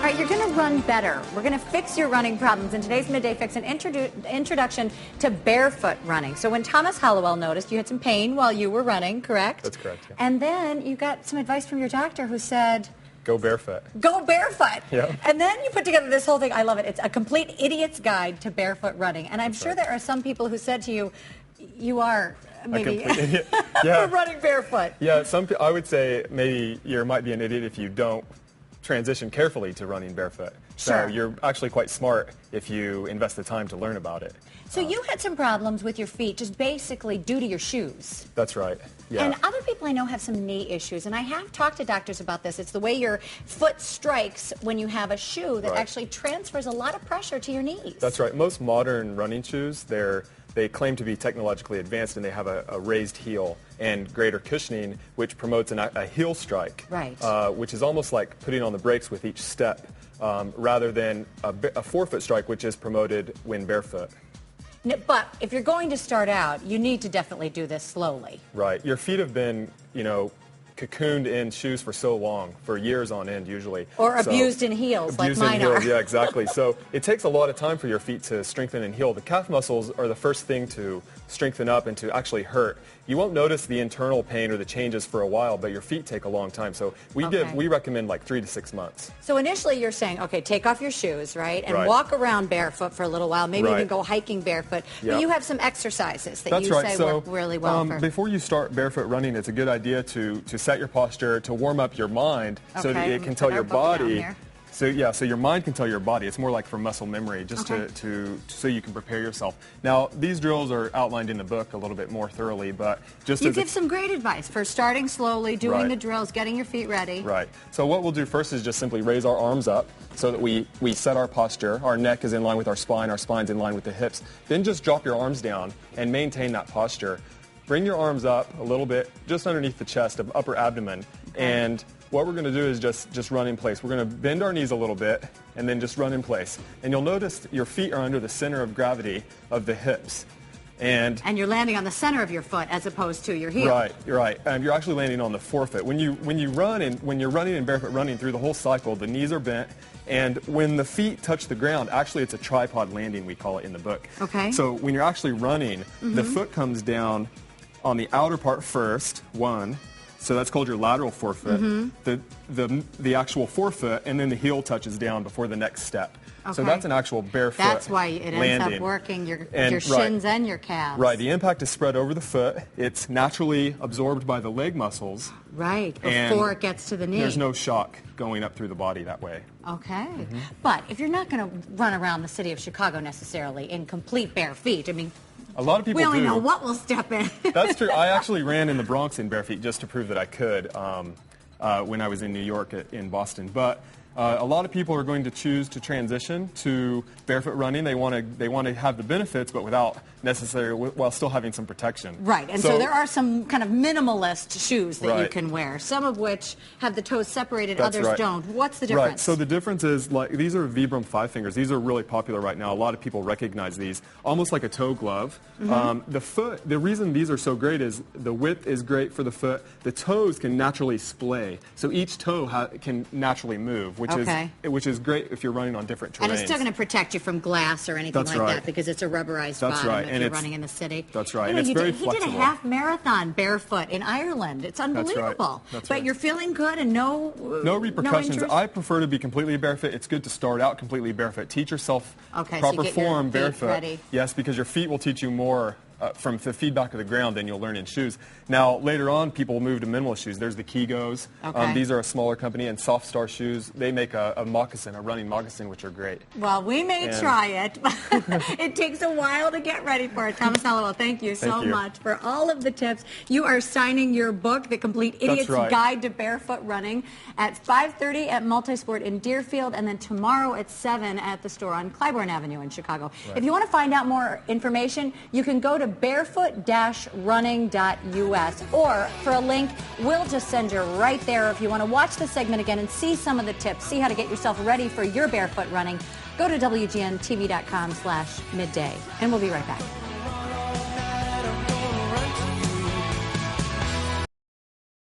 All right, you're going to run better. We're going to fix your running problems in today's Midday Fix, an introduction to barefoot running. So when Thomas Hollowell noticed you had some pain while you were running, correct? That's correct, yeah. And then you got some advice from your doctor who said... Go barefoot. Go barefoot. Yeah. And then you put together this whole thing. I love it. It's a complete idiot's guide to barefoot running. And I'm sure there are some people who said to you, you are maybe yeah. running barefoot. Yeah, I would say maybe you might be an idiot if you don't transition carefully to running barefoot. Sure. So you're actually quite smart if you invest the time to learn about it. So you had some problems with your feet just basically due to your shoes. That's right. Yeah. And other people I know have some knee issues, and I have talked to doctors about this. It's the way your foot strikes when you have a shoe that actually transfers a lot of pressure to your knees. That's right. Most modern running shoes, they claim to be technologically advanced, and they have a raised heel and greater cushioning, which promotes a heel strike, which is almost like putting on the brakes with each step, rather than a forefoot strike, which is promoted when barefoot. But if you're going to start out, you need to definitely do this slowly. Right. Your feet have been, cocooned in shoes for so long, for years on end usually. Or abused in heels, like mine are. Yeah, exactly. So it takes a lot of time for your feet to strengthen and heal. The calf muscles are the first thing to strengthen up and to actually hurt. You won't notice the internal pain or the changes for a while, but your feet take a long time. So we recommend like 3 to 6 months. So initially you're saying, okay, take off your shoes, right? And walk around barefoot for a little while, maybe even go hiking barefoot. But you have some exercises that you say work really well for. Before you start barefoot running, it's a good idea to set your posture, to warm up your mind so that it can tell your body. So your mind can tell your body. It's more like for muscle memory, just so you can prepare yourself. Now, these drills are outlined in the book a little bit more thoroughly, but just you give some great advice for starting slowly, doing the drills, getting your feet ready. Right. So what we'll do first is just simply raise our arms up so that we set our posture. Our neck is in line with our spine's in line with the hips. Then just drop your arms down and maintain that posture. Bring your arms up a little bit, just underneath the chest, of upper abdomen, and what we're going to do is just run in place. We're going to bend our knees a little bit and then just run in place. And you'll notice your feet are under the center of gravity of the hips. And you're landing on the center of your foot as opposed to your heel. Right, you're right. You're actually landing on the forefoot. When you're running in barefoot running through the whole cycle, the knees are bent, and when the feet touch the ground, actually it's a tripod landing, we call it in the book. Okay. So when you're actually running, the foot comes down on the outer part first, one. So that's called your lateral forefoot, the actual forefoot, and then the heel touches down before the next step. Okay. So that's an actual barefoot That's why it ends landing. up working your shins and your calves. Right. The impact is spread over the foot. It's naturally absorbed by the leg muscles. Right, before it gets to the knee. There's no shock going up through the body that way. Okay. But if you're not going to run around the city of Chicago necessarily in complete bare feet, I mean, a lot of people we only know what will step in. That's true. I actually ran in the Bronx in bare feet just to prove that I could when I was in New York in Boston. But a lot of people are going to choose to transition to barefoot running. They want to have the benefits, but without necessarily while still having some protection. Right, and so there are some kind of minimalist shoes that you can wear. Some of which have the toes separated, others don't. What's the difference? Right. So the difference is like these are Vibram 5 fingers. These are really popular right now. A lot of people recognize these, almost like a toe glove. The reason these are so great is the width is great for the foot. The toes can naturally splay, so each toe can naturally move, which is great if you're running on different terrains. And it's still going to protect you from glass or anything that because it's a rubberized bottom if you're running in the city. That's right. You know, and it's very flexible. He did a half marathon barefoot in Ireland. It's unbelievable. That's right. But you're feeling good and no repercussions. No I prefer to be completely barefoot. It's good to start out completely barefoot. Teach yourself proper form barefoot. Ready. Yes, because your feet will teach you more from the feedback of the ground than you'll learn in shoes. Now, later on, people move to minimalist shoes. There's the Kegos. These are a smaller company, and Soft Star shoes. They make a moccasin, a running moccasin, which are great. Well, we may try it. It takes a while to get ready for it. Thomas Hollowell, thank you so much for all of the tips. You are signing your book, The Complete Idiot's Guide to Barefoot Running, at 5:30 at Multisport in Deerfield, and then tomorrow at 7 at the store on Clybourne Avenue in Chicago. If you want to find out more information, you can go to barefoot-running.us, or for a link, we'll just send you right there. If you want to watch the segment again and see some of the tips, see how to get yourself ready for your barefoot running, go to WGNTV.com/midday, and we'll be right back.